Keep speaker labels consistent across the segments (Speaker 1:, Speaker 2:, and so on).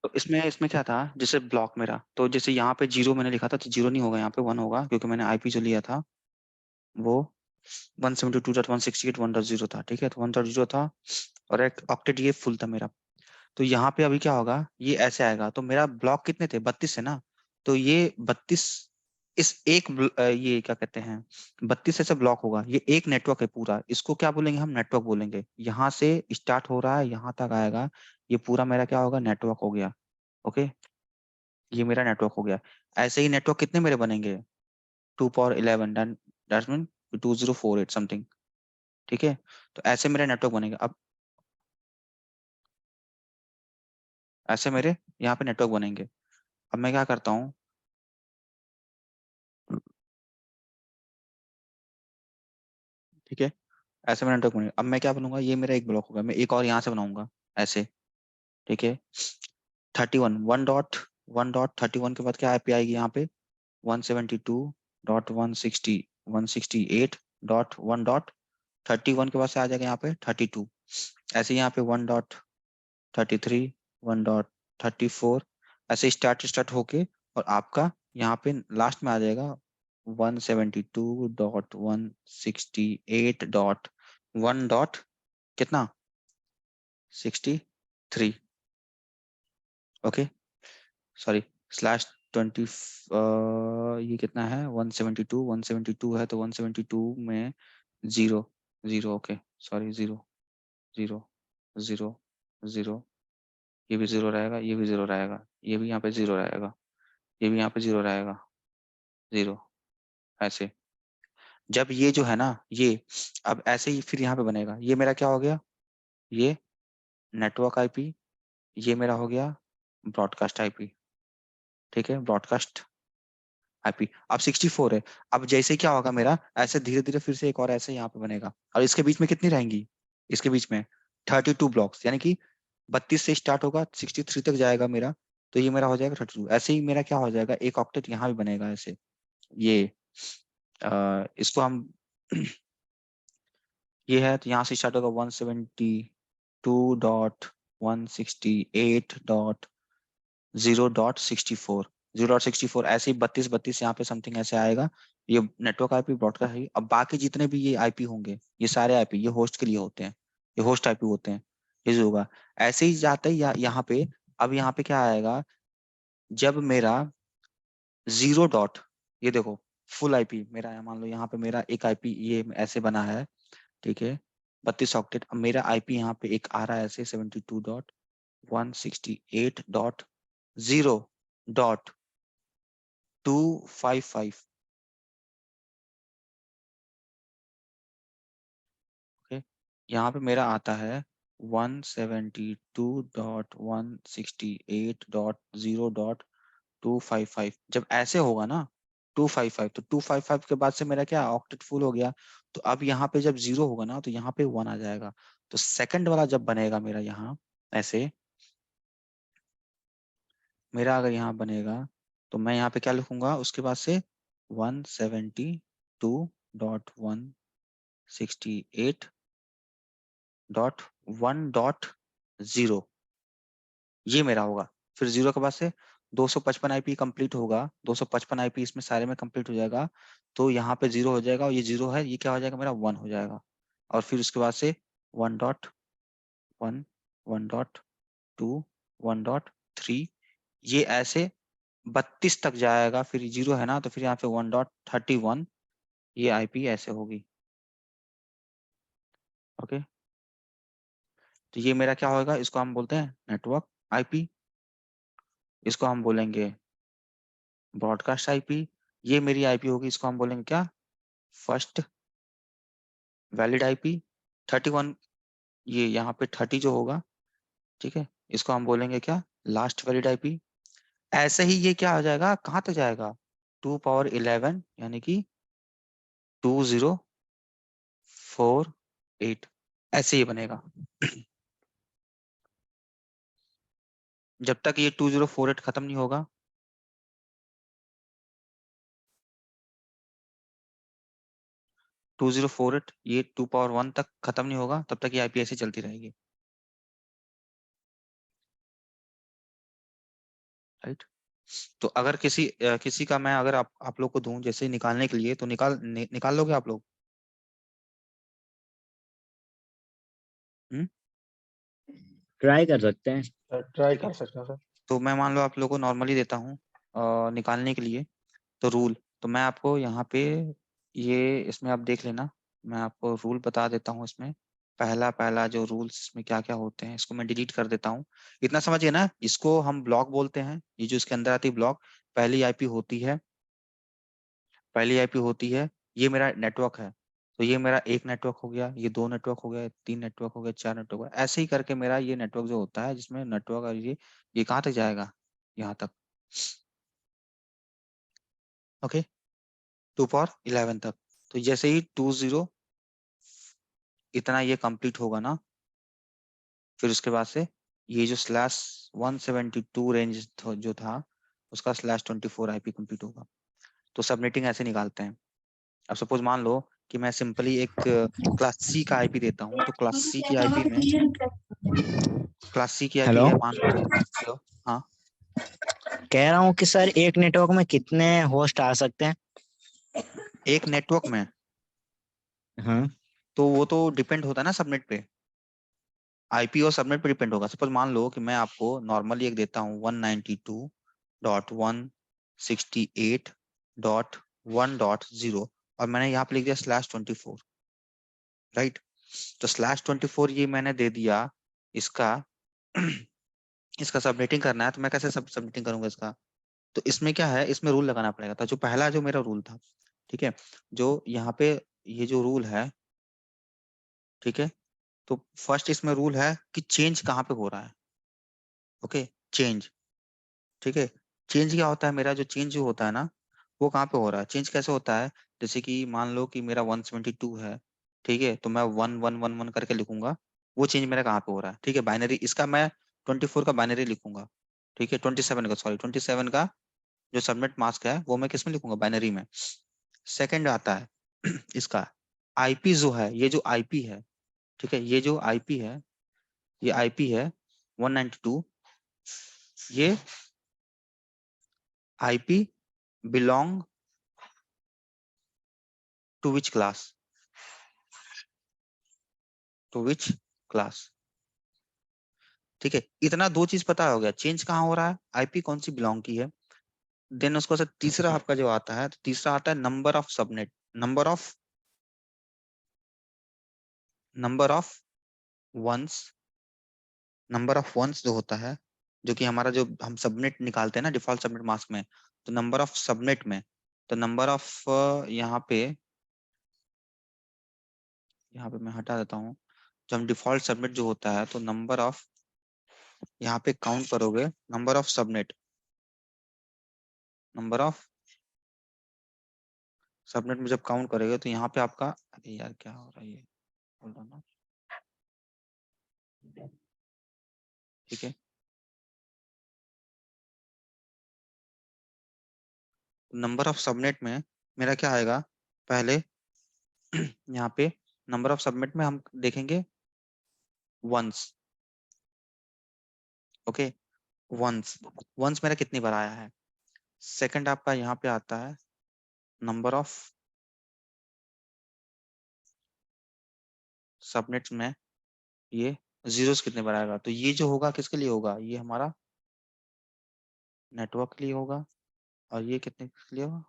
Speaker 1: तो इसमें इसमें क्या था, जैसे ब्लॉक मेरा, तो जैसे यहाँ पे 0 मैंने लिखा था, तो 0 नहीं होगा, यहाँ पे 1 होगा, क्योंकि मैंने आईपी जो लिया था वो 172.168.1.0 था। ठीक है, तो 1.0 था, और एक ऑक्टेट ये फुल था मेरा। तो यहाँ पे अभी क्या होगा, ये ऐसे आएगा, तो मेरा ब्लॉक कितने थे, 32 है ना, तो ये 32, इस एक ये क्या कहते हैं, 32 ऐसे ब्लॉक होगा, ये एक नेटवर्क है पूरा, इसको क्या बोलेंगे, हम नेटवर्क बोलेंगे। यहाँ से स्टार्ट हो रहा है, यहाँ तक आएगा, ये पूरा मेरा क्या होगा, नेटवर्क हो गया। ओके, ये मेरा नेटवर्क हो गया। ऐसे ही नेटवर्क कितने मेरे बनेंगे, 2 पावर 11, दैट मीन 2048 समथिंग। ठीक है, तो ऐसे मेरे नेटवर्क बनेंगे। अब ऐसे मेरे यहाँ पे नेटवर्क बनेंगे। अब मैं क्या करता हूँ, ठीक है, ऐसे मेरा नेटवर्क बनेगा। अब मैं क्या बनूंगा, ये मेरा एक ब्लॉक होगा, मैं एक और यहाँ से बनाऊंगा ऐसे। ठीक है, 31 के बाद क्या आईपी आएगी यहाँ पे, 172.168.1.31 के बाद से आ जाएगा यहाँ पे 32। ऐसे यहाँ पे 1.33, 1.34, ऐसे स्टार्ट स्टार्ट होके, और आपका यहाँ पे लास्ट में आ जाएगा 172.168. कितना, 63। ओके, सॉरी, /20, ये कितना है, 172 है, तो 172 में zero, zero, okay, sorry, zero, zero, zero, zero, ये भी जीरो रहेगा, ये भी जीरो रहेगा, ये भी यहाँ पे जीरो रहेगा, ये भी यहाँ पे जीरो रहेगा, जीरो, ऐसे। जब ये जो है ना, ये अब ऐसे ही फिर यहाँ पे बनेगा, ये मेरा क्या हो गया, ये नेटवर्क आईपी, ये मेरा हो गया ब्रॉडकास्ट आईपी। ठीक है, ब्रॉडकास्ट आईपी अब 64 है। अब जैसे क्या होगा मेरा, ऐसे धीरे धीरे फिर से एक और ऐसे यहाँ पे बनेगा, और इसके बीच में कितनी रहेंगी, इसके बीच में 32 ब्लॉक्स, यानी कि 32 से स्टार्ट होगा, 63 तक जाएगा मेरा, तो ये मेरा हो जाएगा 32। ऐसे ही मेरा क्या हो जाएगा, एक ऑक्टेट यहाँ भी बनेगा ऐसे। ये इसको हम ये है, तो यहाँ से स्टार्ट होगा 172.168.0.64, 0.64, ऐसे ही 32 यहाँ पे समथिंग ऐसे आएगा। ये नेटवर्क आईपी, ब्रॉडकास्ट है। अब बाकी जितने भी ये आईपी होंगे, ये सारे आईपी ये होस्ट के लिए होते हैं, ये होस्ट आईपी होते हैं। ये जो होगा ऐसे ही जाता है यहाँ पे। अब यहाँ पे क्या आएगा, जब मेरा 0. ये देखो, फुल आईपी मेरा है, मान लो यहाँ पे मेरा एक आईपी ये ऐसे बना है। ठीक है, 32 ऑक्टेट। अब मेरा आईपी यहाँ पे एक आ रहा है ऐसे, 72.168.0.255। ओके, यहाँ पे मेरा आता है 172.168.0.255। जब ऐसे होगा ना 255, तो 255 के बाद से मेरा क्या ऑक्टेट फुल हो गया। तो अब यहाँ पे जब 0 होगा ना, तो यहाँ पे 1 आ जाएगा। तो सेकंड वाला जब बनेगा मेरा यहाँ ऐसे, मेरा अगर यहाँ बनेगा, तो मैं यहाँ पे क्या लिखूंगा उसके बाद से, 172.168.1.0, ये मेरा होगा। फिर 0 के बाद से 255 आईपी कंप्लीट होगा, 255 आईपी इसमें सारे में कंप्लीट हो जाएगा। तो यहाँ पे 0 हो जाएगा, और ये 0 है, ये क्या हो जाएगा मेरा 1 हो जाएगा। और फिर उसके बाद से 1.1, 1.2, 1.3, ये ऐसे 32 तक जाएगा। फिर 0 है ना, तो फिर यहाँ पे 1.31, ये आईपी ऐसे होगी। ओके, तो ये मेरा क्या होगा, इसको हम बोलते हैं नेटवर्क आईपी, इसको हम बोलेंगे ब्रॉडकास्ट आईपी। ये मेरी आईपी होगी, इसको हम बोलेंगे क्या, फर्स्ट वैलिड आईपी। 31, ये यहाँ पे 30 जो होगा, ठीक है, इसको हम बोलेंगे क्या, लास्ट वैलिड आईपी। ऐसे ही ये क्या आ जाएगा, कहाँ तक जाएगा, 2 पावर 11, यानी कि 2048, ऐसे ही बनेगा। जब तक ये 2048 खत्म नहीं होगा, 2048 ये 2 पावर 1 तक खत्म नहीं होगा, तब तक ये आईपी ऐसे चलती रहेगी। राइट। तो अगर किसी का मैं अगर आप लोग को दूं जैसे ही निकालने के लिए, तो निकाल लोगे आप लोग? हम्म।
Speaker 2: ट्राई कर सकते हैं।
Speaker 3: ट्राई
Speaker 1: ठीक है,
Speaker 3: कर सकते हैं सर।
Speaker 1: तो मैं मान लो आप लोग को नॉर्मली देता हूँ निकालने के लिए। तो रूल, तो मैं आपको यहाँ पे ये इसमें आप देख लेना, मैं आपको रूल बता देता हूँ इसमें। पहला पहला जो रूल्स इसमें क्या क्या होते हैं, इसको मैं डिलीट कर देता हूँ। इतना समझिए ना, इसको हम ब्लॉक बोलते हैं, ये जो इसके अंदर आती है ब्लॉक। पहली आईपी होती है, पहली आईपी होती है, ये मेरा नेटवर्क है। तो ये मेरा एक नेटवर्क हो गया, ये दो नेटवर्क हो गया, तीन नेटवर्क हो गया, चार नेटवर्क हो गया, ऐसे ही करके मेरा ये नेटवर्क जो होता है, जिसमें नेटवर्क और ये कहाँ तक जाएगा, यहाँ तक। ओके, 2 पावर 11 तक। तो जैसे ही 20 इतना ये कंप्लीट होगा ना, फिर उसके बाद से ये जो /172 रेंज जो था, उसका /24 आईपी कंप्लीट होगा। तो सबनेटिंग ऐसे निकालते हैं। अब सपोज मान लो कि मैं सिंपली एक क्लास सी का आईपी देता हूँ, तो क्लास सी की आईपी में, क्लास सी की आईपी
Speaker 2: हेलो,
Speaker 1: है मान लो। हेलो। हाँ।
Speaker 2: कह रहा हूँ कि सर एक नेटवर्क में कितने होस्ट आ सकते हैं?
Speaker 1: एक नेटवर्क में,
Speaker 2: हाँ।
Speaker 1: तो वो तो डिपेंड होता है ना सबनेट पे, आईपी और सबनेट पे डिपेंड होगा। सपोज मान लो कि मैं आपको नॉर्मली एक देता हूँ 192.168.1.0, और मैंने यहाँ पे लिख दिया /24, राइट। तो /24 ये मैंने दे दिया इसका। इसका सबनेटिंग करना है, तो मैं कैसे सबनेटिंग करूंगा इसका? तो इसमें क्या है, इसमें रूल लगाना पड़ेगा। था जो पहला जो मेरा रूल था, ठीक है, जो यहाँ पे ये जो रूल है, ठीक है, तो फर्स्ट इसमें रूल है कि चेंज कहाँ पे हो रहा है। ओके, चेंज, ठीक है। चेंज क्या होता है, मेरा जो चेंज जो होता है ना, वो कहाँ पे हो रहा है, चेंज कैसे होता है? जैसे कि मान लो कि मेरा 172 है, ठीक है, तो मैं 1111 करके लिखूंगा। वो चेंज मेरा कहाँ पे हो रहा है, ठीक है, बाइनरी इसका मैं 24 का बाइनरी लिखूंगा, ठीक है, 27 का, सॉरी 27 का जो सबनेट मास्क है, वो मैं किस में लिखूंगा, बाइनरी में। सेकंड आता है इसका आईपी जो है, ये जो आईपी है, ठीक है, ये जो आईपी है, ये आईपी है 192, ये IP belong to which class, to which class, ठीक है। इतना दो चीज पता हो गया, चेंज कहाँ हो रहा है, आईपी कौन सी बिलोंग की है। देन उसको से तीसरा आपका जो आता है, तो तीसरा आता है number of subnet, number of ones, number of ones जो होता है, जो कि हमारा जो हम सबनेट निकालते हैं ना डिफॉल्ट सबनेट मास्क में, तो नंबर ऑफ सबनेट में, तो नंबर ऑफ यहाँ पे मैं हटा देता हूँ। जो हम डिफॉल्ट सबनेट जो होता है, तो नंबर ऑफ, यहाँ पे काउंट करोगे number of subnet, number of subnet में जब काउंट करेंगे, तो यहाँ पे आपका, अरे यार क्या हो रहा है ये, होल्ड ऑन ना, ठीक है। नंबर ऑफ सबनेट में मेरा क्या आएगा, पहले यहाँ पे नंबर ऑफ सबनेट में हम देखेंगे वंस, ओके, वंस, वंस मेरा कितनी बार आया है। सेकंड आपका यहाँ पे आता है नंबर ऑफ सबनेट्स में, ये जीरोस कितने बार आएगा। तो ये जो होगा किसके लिए होगा, ये हमारा नेटवर्क के लिए होगा, और ये कितने के लिए होगा,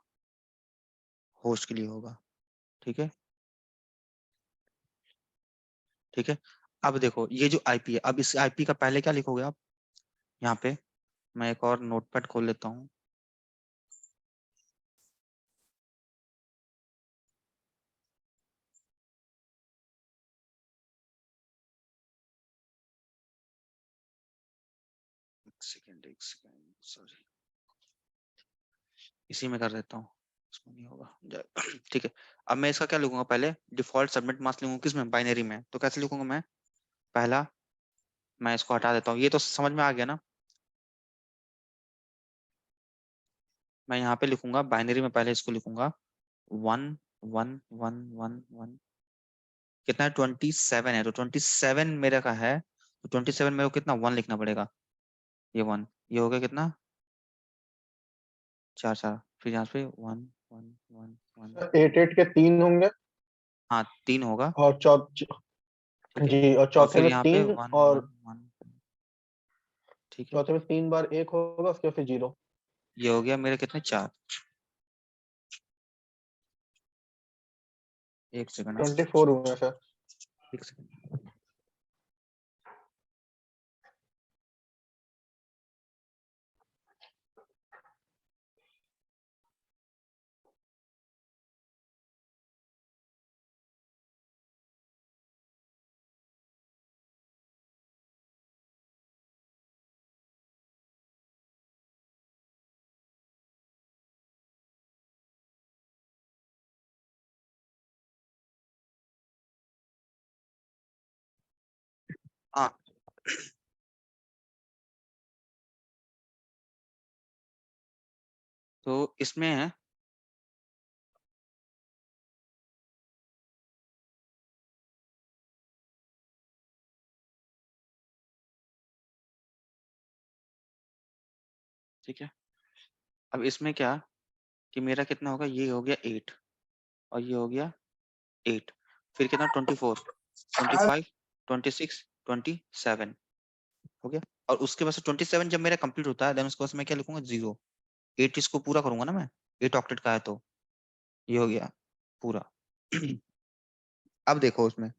Speaker 1: होस्ट के लिए होगा, ठीक है, ठीक है। अब देखो ये जो आईपी है, अब इस आईपी का पहले क्या लिखोगे आप, यहाँ पे मैं एक और नोटपैड खोल लेता हूँ। एक सेकेंड सॉरी, इसी में कर देता हूँ, इसमें नहीं होगा ठीक है। अब मैं इसका क्या लिखूंगा, पहले डिफॉल्ट सबमिट मास्क लिखूंगा, किसमें, बाइनरी में। तो कैसे लिखूंगा मैं, पहला मैं इसको हटा देता हूँ, ये तो समझ में आ गया ना। मैं यहाँ पे लिखूंगा बाइनरी में, पहले इसको लिखूंगा 1 1 1 1 1, कितना है, 27 है, तो 27 मेरे का है, तो 27 मेरे को कितना, 1 लिखना पड़ेगा, ये 1, ये हो गया कितना, 4 4, फिर यहाँ पे 1 1 1 1,
Speaker 3: 8 8 के 3 होंगे
Speaker 1: हाँ 3 होगा,
Speaker 3: और
Speaker 1: ठीक है,
Speaker 3: जी, और
Speaker 1: और
Speaker 3: चौथे
Speaker 1: फिर
Speaker 3: में
Speaker 1: यहाँ पे
Speaker 3: 3
Speaker 1: 1
Speaker 3: और
Speaker 1: 1 1, ठीक है,
Speaker 3: चौथे में 3 बार 1 होगा, उसके बाद फिर 0।
Speaker 1: ये हो गया मेरे कितने 4। एक सेकंड,
Speaker 3: 24 हुए सर।
Speaker 1: एक सेकंड। हाँ, तो इसमें है ठीक है, अब इसमें क्या कि मेरा कितना होगा, ये हो गया 8 और ये हो गया 8, फिर कितना 24 25 26 27 हो गया, और उसके बाद से 27 जब मेरा कंप्लीट होता है देन उसके बाद से मैं क्या लिखूंगा 0, 8 इसको पूरा करूंगा ना मैं, 8 ऑक्टेट का है तो ये हो गया पूरा। अब देखो उसमें,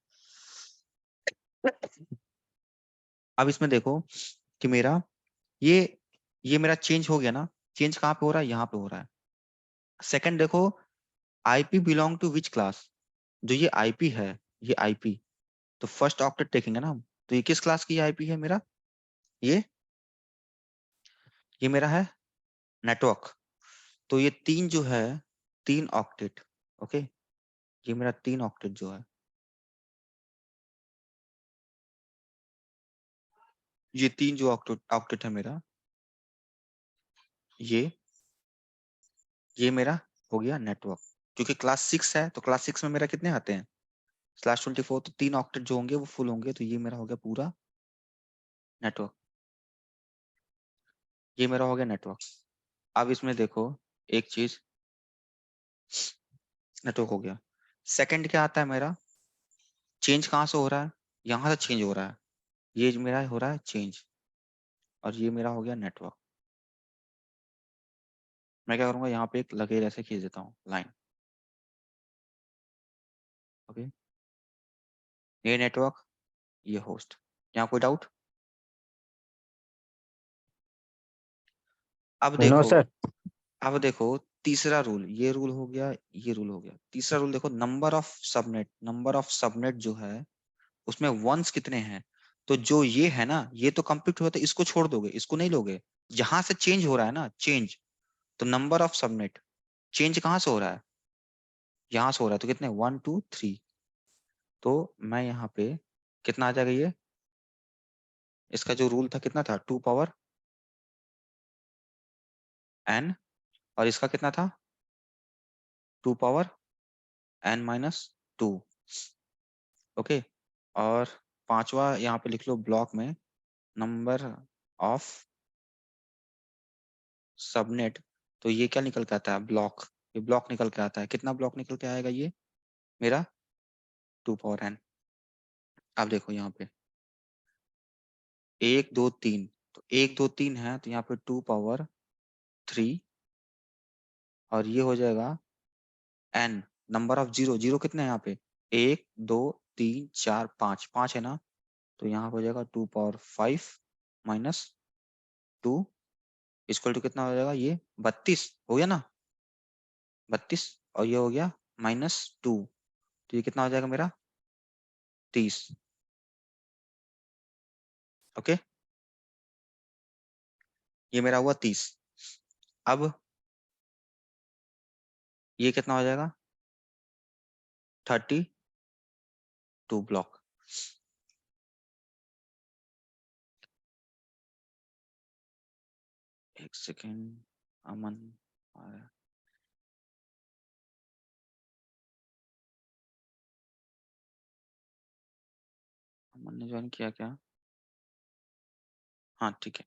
Speaker 1: अब इसमें देखो कि मेरा ये ये मेरा चेंज हो गया ना, चेंज कहाँ पे हो रहा है, यहाँ पे हो रहा है। सेकंड देखो, IP belong to which class, जो ये आईपी है, ये आईपी तो फर्स्ट ऑक्टेट देखेंगे ना हम, तो ये किस क्लास की आईपी है मेरा, ये मेरा है नेटवर्क, तो ये 3 जो है 3 ऑक्टेट, ओके, ये मेरा 3 ऑक्टेट जो है, ये 3 जो ऑक्टेट ऑक्टेट है मेरा, ये मेरा हो गया नेटवर्क, क्योंकि क्लास 6 है तो क्लास 6 में मेरा कितने आते हैं /24, तो 3 ऑक्टेट जो होंगे वो फुल होंगे, तो ये मेरा हो गया पूरा नेटवर्क, ये मेरा हो गया नेटवर्क। अब इसमें देखो एक चीज, नेटवर्क हो गया, सेकंड क्या आता है मेरा, चेंज कहाँ से हो रहा है, यहाँ से चेंज हो रहा है, ये मेरा हो रहा है चेंज, और ये मेरा हो गया नेटवर्क। मैं क्या करूंगा, यहाँ पे एक लकीर ऐसे खींच देता हूँ लाइन, ओके, ये नेटवर्क, ये होस्ट, यहाँ कोई डाउट। अब
Speaker 2: नो
Speaker 1: देखो,
Speaker 2: सर।
Speaker 1: अब देखो तीसरा रूल, ये रूल हो गया, ये रूल हो गया, तीसरा रूल देखो, number of subnet, number of subnet जो है उसमें वंस कितने हैं, तो जो ये है ना ये तो कंप्लीट हुआ, तो इसको छोड़ दोगे, इसको नहीं लोगे, जहां से चेंज हो रहा है ना चेंज, तो नंबर ऑफ सबनेट, चेंज कहाँ से हो रहा है, यहाँ से हो रहा है, तो कितने 1 2 3, तो मैं यहाँ पे कितना आ जाएगा, ये इसका जो रूल था कितना था 2 पावर n, और इसका कितना था 2 पावर n-2, ओके, और पांचवा यहाँ पे लिख लो ब्लॉक में, नंबर ऑफ सबनेट, तो ये क्या निकल के आता है ब्लॉक, ये ब्लॉक निकल के आता है, कितना ब्लॉक निकल के आएगा ये मेरा 2 पावर n। अब देखो यहाँ पे 1 2 3, तो 1 2 3 है तो यहाँ पे 2 पावर 3, और ये हो जाएगा n, number of zero, zero कितने हैं यहाँ पे 1 2 3 4 5, 5 है ना, तो यहाँ हो जाएगा 2 पावर 5 -2 इक्वल टू कितना हो जाएगा, ये 32 हो गया ना, 32, और ये हो गया -2, तो ये कितना हो जाएगा मेरा 30, ओके, ये मेरा हुआ 30। अब ये कितना हो जाएगा 32 ब्लॉक, एक सेकेंड, अमन आ रहा है। अमन ने ज्वाइन किया क्या, हाँ ठीक है,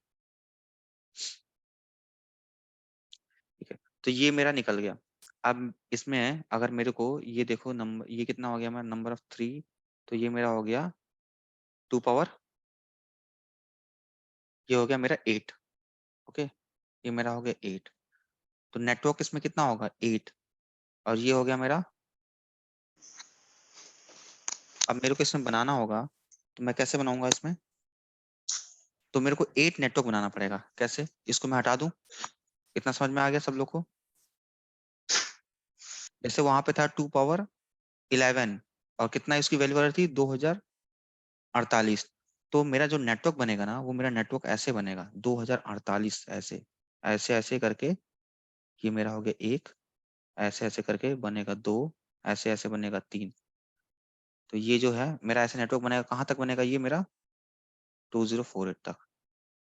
Speaker 1: ठीक है, तो ये मेरा निकल गया। अब इसमें अगर मेरे को ये देखो नंबर, ये कितना हो गया मेरा नंबर ऑफ 3, तो ये मेरा हो गया 2 पावर, ये हो गया मेरा 8। ओके, ये मेरा हो गया 8। तो नेटवर्क इसमें कितना होगा 8, और ये हो गया मेरा। अब मेरे को इसमें बनाना होगा, तो मैं कैसे बनाऊंगा इसमें, तो मेरे को 8 नेटवर्क बनाना पड़ेगा। कैसे, इसको मैं हटा दूं। इतना समझ में आ गया सब लोग को। जैसे वहां पे था 2 पावर 11, और कितना इसकी वैल्यू आ रही थी 2048। तो मेरा जो नेटवर्क बनेगा ना, वो मेरा नेटवर्क ऐसे बनेगा 2048, ऐसे ऐसे ऐसे करके। ये मेरा हो गया 1, ऐसे ऐसे करके बनेगा 2, ऐसे ऐसे बनेगा 3। तो ये जो है मेरा ऐसे नेटवर्क बनेगा, कहाँ तक बनेगा ये मेरा 2048 तक,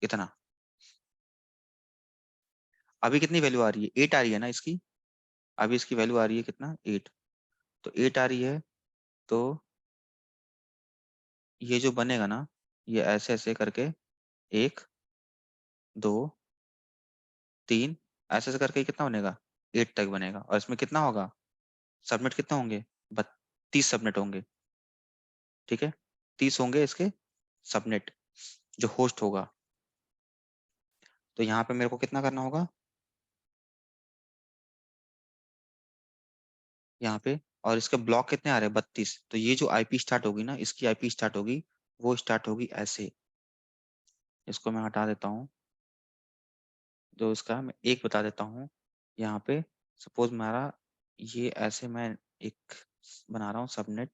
Speaker 1: इतना। अभी कितनी वैल्यू आ रही है, 8 आ रही है ना इसकी। अभी इसकी वैल्यू आ रही है कितना 8, तो 8 आ रही है। तो ये जो बनेगा ना, ये ऐसे ऐसे करके 1 2 3, ऐसे ऐसे करके कितना बनेगा 8 तक बनेगा। और इसमें कितना होगा, सबनेट कितने होंगे, 32 सबनेट होंगे। ठीक है, 30 होंगे इसके सबनेट जो होस्ट होगा। तो यहाँ पे मेरे को कितना करना होगा, यहाँ पे, और इसके ब्लॉक कितने आ रहे हैं 32। तो ये जो आईपी स्टार्ट होगी ना, इसकी आईपी स्टार्ट होगी, वो स्टार्ट होगी ऐसे। इसको मैं हटा देता हूँ, जो इसका मैं एक बता देता हूँ। यहाँ पे सपोज मेरा ये ऐसे, मैं एक बना रहा हूँ सबनेट,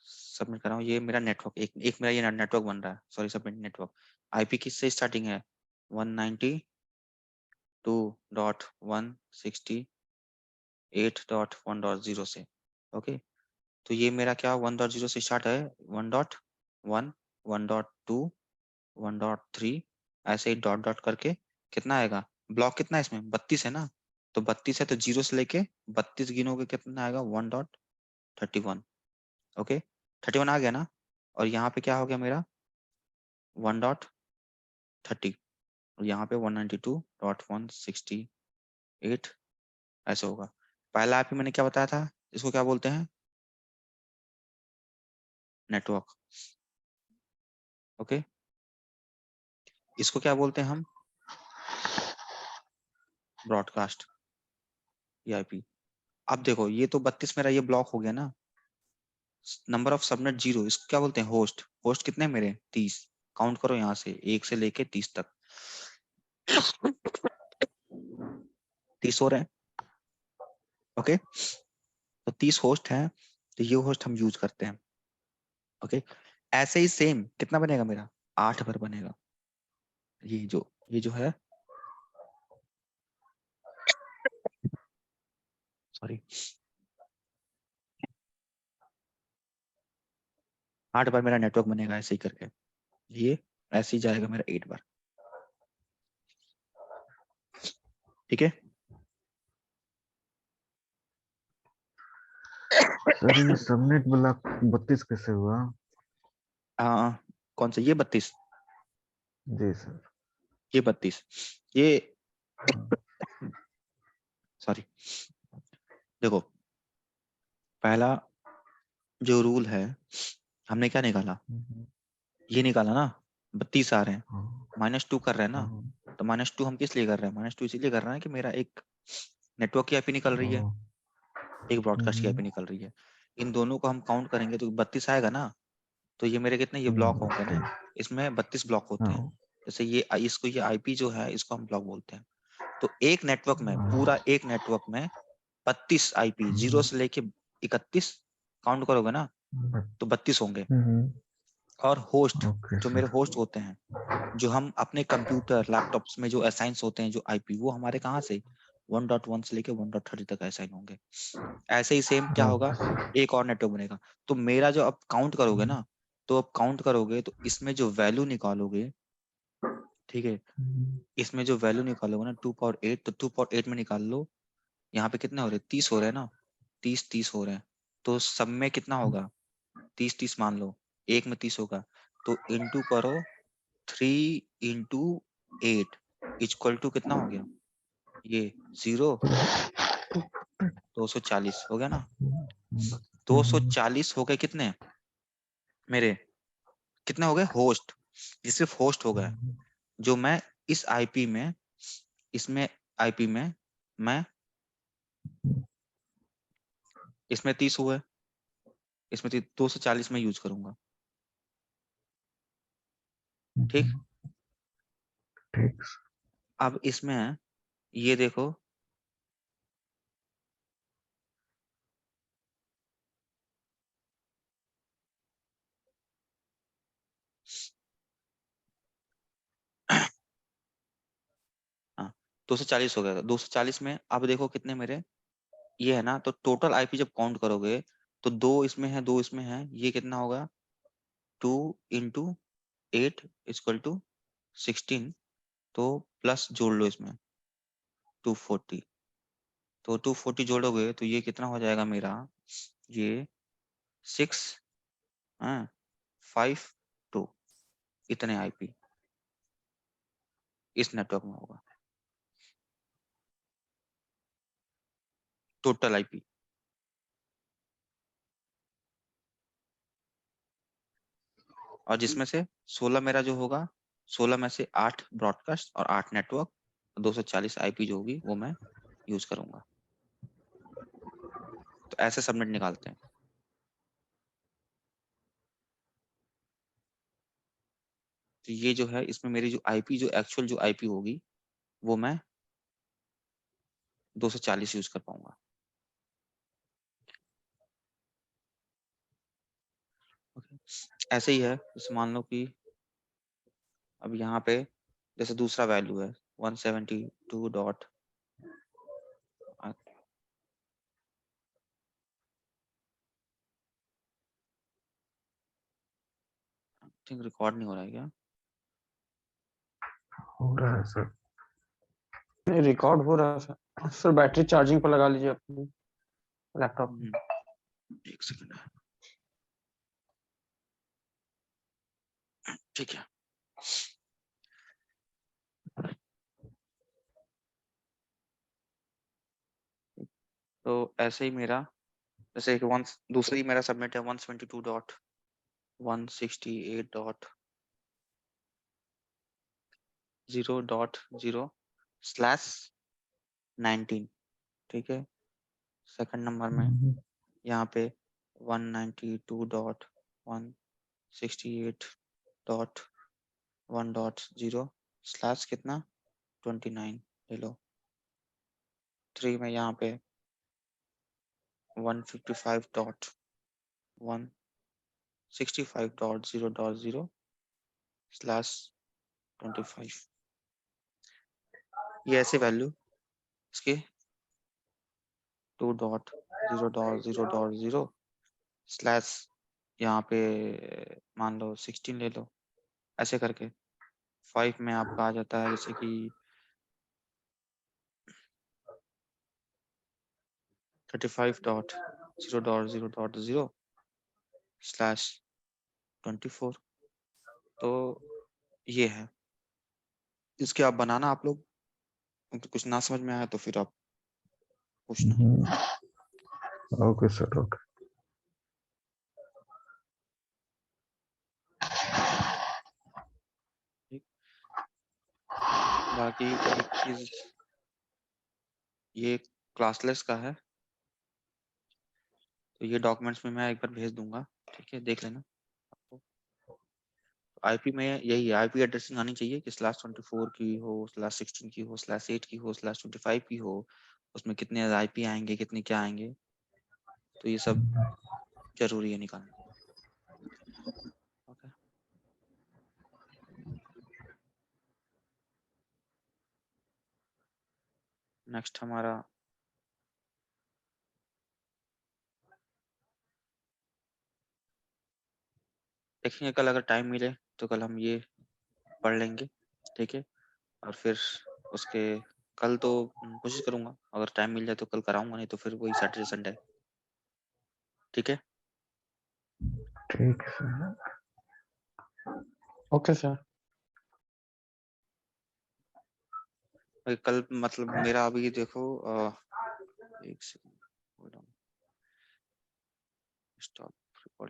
Speaker 1: सबमिट कर रहा हूँ। ये मेरा नेटवर्क, एक एक मेरा ये नेटवर्क बन रहा है, सॉरी सबनेट नेटवर्क। आईपी किससे स्टार्टिंग है 192.168.1.0 से। ओके, तो ये मेरा क्या 1.0 से स्टार्ट है, 1.1 1.2 1.3, ऐसे ही डॉट डॉट करके कितना आएगा, ब्लॉक कितना है इसमें 32 है ना। तो 32 है, तो 0 से लेके 32 गिनोगे कितना आएगा 1.31। ओके, 31 आ गया ना। और यहाँ पे क्या हो गया मेरा 1.30, और यहाँ पे 192.168 ऐसे होगा। पहला आप ही मैंने क्या बताया था, इसको क्या बोलते हैं, नेटवर्क। ओके, इसको क्या बोलते हैं हम, ब्रॉडकास्ट या आईपी। अब देखो ये तो 32 मेरा ये ब्लॉक हो गया ना, नंबर ऑफ सबनेट 0, इसको क्या बोलते हैं होस्ट। होस्ट कितने हैं मेरे 30, काउंट करो यहाँ से 1 से लेके 30 तक। 30 हो रहे हैं। ओके, तो 30 होस्ट हैं, तो ये होस्ट हम यूज करते हैं। ओके, ऐसे ही सेम कितना बनेगा मेरा 8 बार बनेगा। ये जो है, सॉरी, 8 बार मेरा नेटवर्क बनेगा ऐसे ही करके। ये ऐसे ही जाएगा मेरा 8 बार। ठीक है,
Speaker 4: सर ये सबनेट ब्लॉक 32 कैसे हुआ?
Speaker 1: हाँ, कौन सा ये 32,
Speaker 4: जी सर।
Speaker 1: ये 32, ये सॉरी, देखो पहला जो रूल है, हमने क्या निकाला, ये निकाला ना 32 आ रहे हैं, -2 कर रहे हैं ना। तो -2 हम किस लिए कर रहे हैं, -2 इसीलिए कर रहे हैं कि मेरा एक नेटवर्क की आईपी निकल रही है, एक ब्रॉडकास्ट की आईपी निकल रही है। इन दोनों को हम काउंट करेंगे तो 32 आएगा ना। तो ये मेरे कितने ये ब्लॉक होंगे ना, इसमें 32 ब्लॉक होते हैं। जैसे ये इसको, ये आईपी जो है इसको हम ब्लॉक बोलते हैं। तो एक नेटवर्क में, पूरा एक नेटवर्क में 32 आईपी 0 से लेके 31 काउंट करोगे ना, तो 32 होंगे। और होस्ट, जो मेरे होस्ट होते हैं, जो हम अपने कंप्यूटर लैपटॉप्स में जो असाइंस होते हैं जो आईपी, वो हमारे कहाँ से 1.1 से लेके 1.30 तक असाइन होंगे। ऐसे ही सेम क्या होगा, एक और नेटवर्क बनेगा। तो मेरा जो अब काउंट करोगे ना, तो अब काउंट करोगे तो इसमें जो वैल्यू निकालोगे, ठीक है, इसमें जो वैल्यू निकालोगे ना 2 पावर 8, तो 2 पावर 8 में निकाल लो। यहाँ पे कितने हो रहे हैं 30 हो रहे हैं ना, 30 हो रहे हैं। तो सब में कितना होगा 30 मान लो, एक में 30 होगा। तो इंटू करो 3 × 8 इक्वल टू कितना हो गया ये 0 240 हो गया ना। 240 हो गए कितने मेरे, कितने हो गए होस्ट, ये सिर्फ होस्ट हो गए जो मैं इस आईपी में, इसमें आईपी में मैं, इसमें 30 हुए, इसमें 240 में यूज करूंगा। ठीक,
Speaker 4: ठीक।
Speaker 1: अब इसमें ये देखो, हाँ 240 हो गया। 240 में अब देखो कितने मेरे, ये है ना, तो टोटल आईपी जब काउंट करोगे तो 2 इसमें है 2 इसमें है, ये कितना होगा 2 इंटू 8 इक्वल टू 16, तो प्लस जोड़ लो इसमें 240, तो 240 जोड़ोगे तो ये कितना हो जाएगा मेरा, ये 6 5 2, इतने आईपी इस नेटवर्क में होगा टोटल आईपी। और जिसमें से 16 मेरा जो होगा, 16 में से 8 ब्रॉडकास्ट और 8 नेटवर्क, 240 आईपी जो होगी वो मैं यूज करूंगा। तो ऐसे सबनेट निकालते हैं। तो ये जो है इसमें मेरी जो आईपी, जो एक्चुअल जो आईपी होगी वो मैं 240 यूज कर पाऊंगा। ओके, ऐसे ही है। जैसे मान लो कि अब यहाँ पे जैसे दूसरा वैल्यू है 172 डॉट, थिंक रिकॉर्ड नहीं हो रहा है क्या?
Speaker 4: हो रहा है सर।
Speaker 3: नहीं रिकॉर्ड हो रहा है सर। सर बैटरी चार्जिंग पर लगा लीजिए अपनी लैपटॉप में।
Speaker 1: एक सेकंड, ठीक है। तो ऐसे ही मेरा, जैसे कि वन, दूसरी मेरा सबमिट है 172 डॉट 168 डॉट 0.0/19, ठीक है। सेकंड नंबर में यहाँ पे 192.168.1.0 स्लैश कितना 29 ले लो। 3 में यहाँ पे 155.165.0.0 स्लैश 25। ये ऐसे वैल्यू इसके 2.0.0.0 स्लैश यहाँ पे मान लो 16 ले लो। ऐसे करके 5 में आपका आ जाता है जैसे कि 35.0.0.0 स्लैश 24। तो ये है। इसके आप बनाना आप लोग, तो कुछ ना समझ में आया तो फिर आप पूछना।
Speaker 4: Okay sir, okay.
Speaker 1: ठीक। बाकी एक चीज, ये क्लासलेस का है, तो ये डॉक्यूमेंट्स में मैं एक बार भेज दूंगा, ठीक है, देख लेना। आईपी में यही है, आईपी एड्रेसिंग आनी चाहिए कि /24 की हो, /16 की हो, /8 की हो, /25 की हो, उसमें कितने आईपी आएंगे, कितने क्या आएंगे, तो ये सब जरूरी है निकालना। ओके, नेक्स्ट हमारा देखेंगे कल, अगर टाइम मिले तो कल हम ये पढ़ लेंगे, ठीक है। और फिर उसके कल तो कोशिश करूंगा, अगर टाइम मिल जाए तो कल कराऊंगा, नहीं तो फिर वही सैटरडे संडे, ठीक है।
Speaker 4: ठीक है सर।
Speaker 3: Okay sir.
Speaker 1: कल मतलब मेरा अभी देखो एक सेकंड स्टॉप।